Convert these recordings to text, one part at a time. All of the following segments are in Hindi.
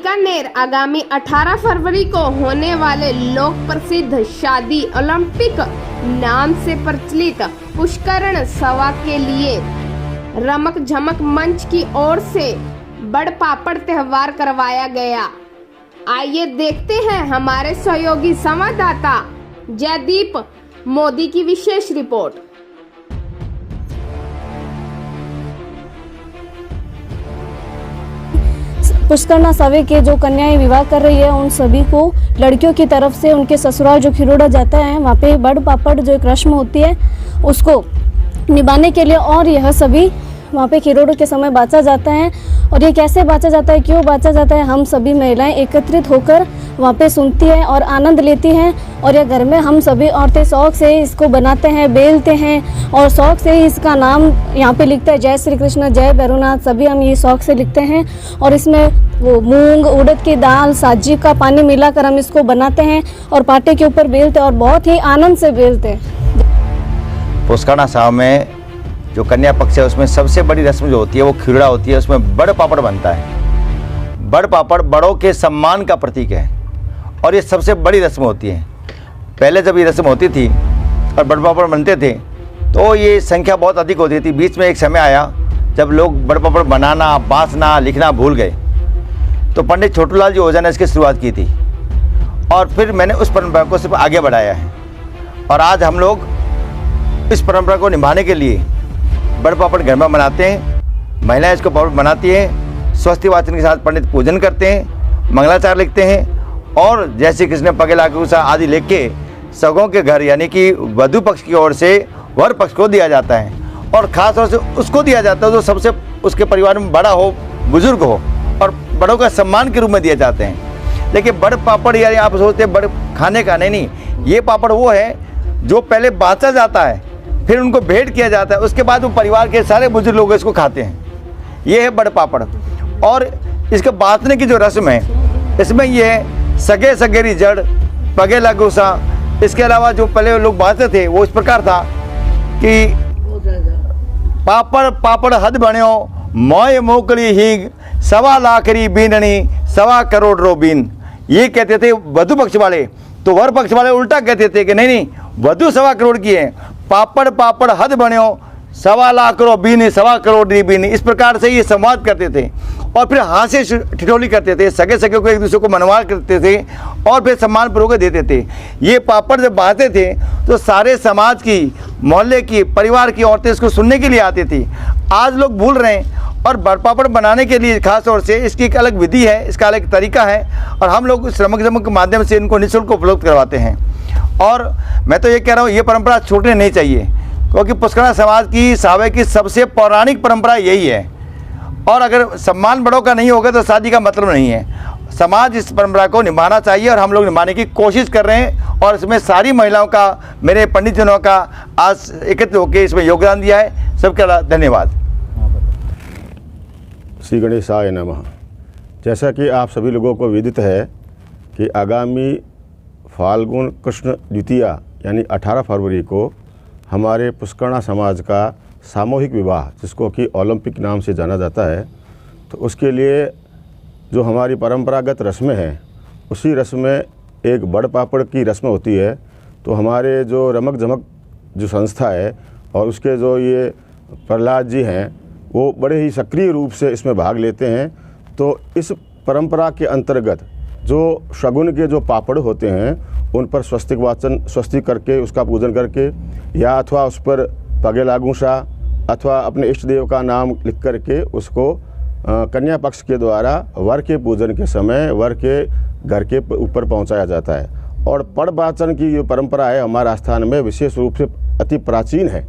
बीकानेर आगामी 18 फरवरी को होने वाले लोक प्रसिद्ध शादी ओलंपिक नाम से प्रचलित पुष्करण सभा के लिए रमक झमक मंच की ओर से बड़ पापड़ त्योहार करवाया गया। आइए देखते हैं हमारे सहयोगी संवाददाता जयदीप मोदी की विशेष रिपोर्ट। पुष्करणा सवे के जो कन्याएं विवाह कर रही है उन सभी को लड़कियों की तरफ से उनके ससुराल जो खिरोड़ा जाता है वहाँ पे बड़ पापड़ जो एक रस्म होती है उसको निभाने के लिए और यह सभी वहाँ पे खिरोड़ों के समय बाँचा जाता है। और ये कैसे बाँचा जाता है, क्यों बाँचा जाता है, हम सभी महिलाएं एकत्रित होकर वहाँ पे सुनती हैं और आनंद लेती हैं। और यह घर में हम सभी औरतें शौक से इसको बनाते हैं, बेलते हैं और शौक से ही इसका नाम यहाँ पे लिखते हैं, जय श्री कृष्ण, जय भैरवनाथ, सभी हम ये शौक से लिखते हैं। और इसमें वो मूंग, उड़द की दाल, साजी का पानी मिलाकर हम इसको बनाते हैं और पाटे के ऊपर बेलते हैं और बहुत ही आनंद से बेलते हैं। पुष्करणा सभा में जो कन्या पक्ष है उसमें सबसे बड़ी रस्म जो होती है वो खिरड़ा होती है। उसमें बड़ पापड़ बनता है। बड़ पापड़ बड़ों के सम्मान का प्रतीक है और ये सबसे बड़ी रस्म होती है। पहले जब ये रस्म होती थी और बड़ पापड़ बनते थे तो ये संख्या बहुत अधिक होती थी। बीच में एक समय आया जब लोग बड़ पापड़ बनाना, बाँसना, लिखना भूल गए, तो पंडित छोटूलाल जी ओझा ने इसकी शुरुआत की थी और फिर मैंने उस परंपरा को सिर्फ आगे बढ़ाया है। और आज हम लोग इस परंपरा को निभाने के लिए बड़ पापड़ घर में बनाते हैं। महिलाएं इसको पापड़ बनाती हैं, स्वस्ति वाचन के साथ पंडित पूजन करते हैं, मंगलाचार लिखते हैं और जय श्री कृष्ण, पगे लागू सा आदि लिख के सगों के घर यानी कि वधु पक्ष की ओर से वर पक्ष को दिया जाता है। और ख़ास तौर से उसको दिया जाता है जो सबसे उसके परिवार में बड़ा हो, बुजुर्ग हो, और बड़ों का सम्मान के रूप में दिए जाते हैं। लेकिन बड़ पापड़ यानी आप सोचते हैं बड़ खाने का, नहीं, ये पापड़ वो है जो पहले बाँचा जाता है, फिर उनको भेंट किया जाता है, उसके बाद वो परिवार के सारे बुजुर्ग लोग इसको खाते हैं। ये है बड़ पापड़। और इसके बाँटने की जो रस्म है इसमें ये सगे सगेरी जड़, पगे लागू सा, इसके अलावा जो पहले लोग बाँटते थे वो इस प्रकार था कि पापड़ पापड़ हद बण्यो मोय मोकली हीग, 1.25 लाख री बीननी 1.25 करोड़ रो बीन। ये कहते थे वधु पक्ष वाले। तो वर पक्ष वाले उल्टा कहते थे कि नहीं, वधु 1.25 करोड़ की है, पापड़ पापड़ हद बण्यो 1.25 लाख रो बीनी 1.25 करोड़ री बीनी। इस प्रकार से ये संवाद करते थे और फिर हास्य ठिठोली करते थे, सगे सगे को एक दूसरे को मनवा करते थे और फिर सम्मान पूर्वक देते थे। ये पापड़ जब बांटते थे तो सारे समाज की, मोहल्ले की, परिवार की औरतें इसको सुनने के लिए आती थी। आज लोग भूल रहे हैं और बड़ पापड़ बनाने के लिए खास तौर से इसकी एक अलग विधि है, इसका अलग तरीका है और हम लोग श्रमक जमक के माध्यम से इनको निःशुल्क उपलब्ध करवाते हैं। और मैं तो ये कह रहा हूँ ये परंपरा छूटने नहीं चाहिए, क्योंकि पुष्करणा समाज की सावे की सबसे पौराणिक परंपरा यही है। और अगर सम्मान बड़ों का नहीं होगा तो शादी का मतलब नहीं है। समाज इस परंपरा को निभाना चाहिए और हम लोग निभाने की कोशिश कर रहे हैं और इसमें सारी महिलाओं का, मेरे पंडित जनों का आज एकत्रित होकर इसमें योगदान दिया है। सबका धन्यवाद। श्री गणेशाय नमः। जैसा कि आप सभी लोगों को विदित है कि आगामी फाल्गुन कृष्ण द्वितीया यानी 18 फरवरी को हमारे पुष्करणा समाज का सामूहिक विवाह, जिसको कि ओलंपिक नाम से जाना जाता है, तो उसके लिए जो हमारी परंपरागत रस्में हैं उसी रस्म में एक बड़ पापड़ की रस्म होती है। तो हमारे जो रमक झमक जो संस्था है और उसके जो ये प्रहलाद जी हैं वो बड़े ही सक्रिय रूप से इसमें भाग लेते हैं। तो इस परंपरा के अंतर्गत जो शगुन के जो पापड़ होते हैं उन पर स्वस्तिक वाचन, स्वस्तिक करके उसका पूजन करके या अथवा उस पर पगे लागू सा अथवा अपने इष्ट देव का नाम लिख करके उसको कन्या पक्ष के द्वारा वर के पूजन के समय वर के घर के ऊपर पहुंचाया जाता है। और पड़ वाचन की जो परंपरा है हमारे स्थान में विशेष रूप से अति प्राचीन है।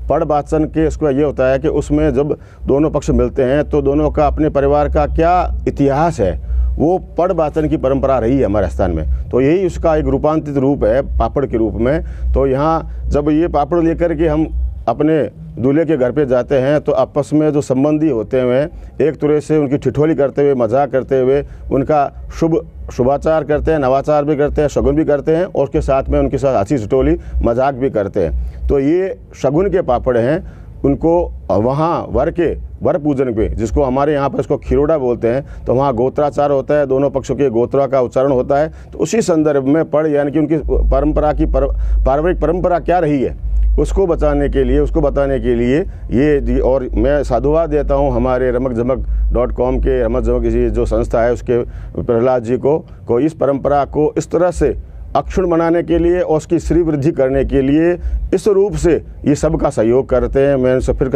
पड़ वाचन के इसको ये होता है कि उसमें जब दोनों पक्ष मिलते हैं तो दोनों का अपने परिवार का क्या इतिहास है वो पड़ वाचन की परंपरा रही है हमारे स्थान में। तो यही उसका एक रूपांतरित रूप है पापड़ के रूप में। तो यहाँ जब ये पापड़ लेकर के हम अपने दूल्हे के घर पे जाते हैं तो आपस में जो संबंधी होते हैं एक तरह से उनकी ठिठोली करते हुए, मजाक करते हुए उनका शुभाचार करते हैं, नवाचार भी करते हैं, शगुन भी करते हैं और उसके साथ में उनके साथ हंसी ठिठोली मजाक भी करते हैं। तो ये शगुन के पापड़ हैं उनको वहाँ वर पूजन पे, जिसको हमारे यहाँ पर इसको खिरोड़ा बोलते हैं, तो वहाँ गोत्राचार होता है, दोनों पक्षों के गोत्रा का उच्चारण होता है। तो उसी संदर्भ में पढ़, यानी कि उनकी परंपरा की पारिवारिक परंपरा क्या रही है उसको बताने के लिए ये, और मैं साधुवाद देता हूँ हमारे रमकझमक.com के रमक झमक जो संस्था है उसके प्रहलाद जी को इस परंपरा को इस तरह से अक्षुण्ण बनाने के लिए और उसकी श्री वृद्धि करने के लिए इस रूप से ये सबका सहयोग करते हैं। मैं उनसे फिर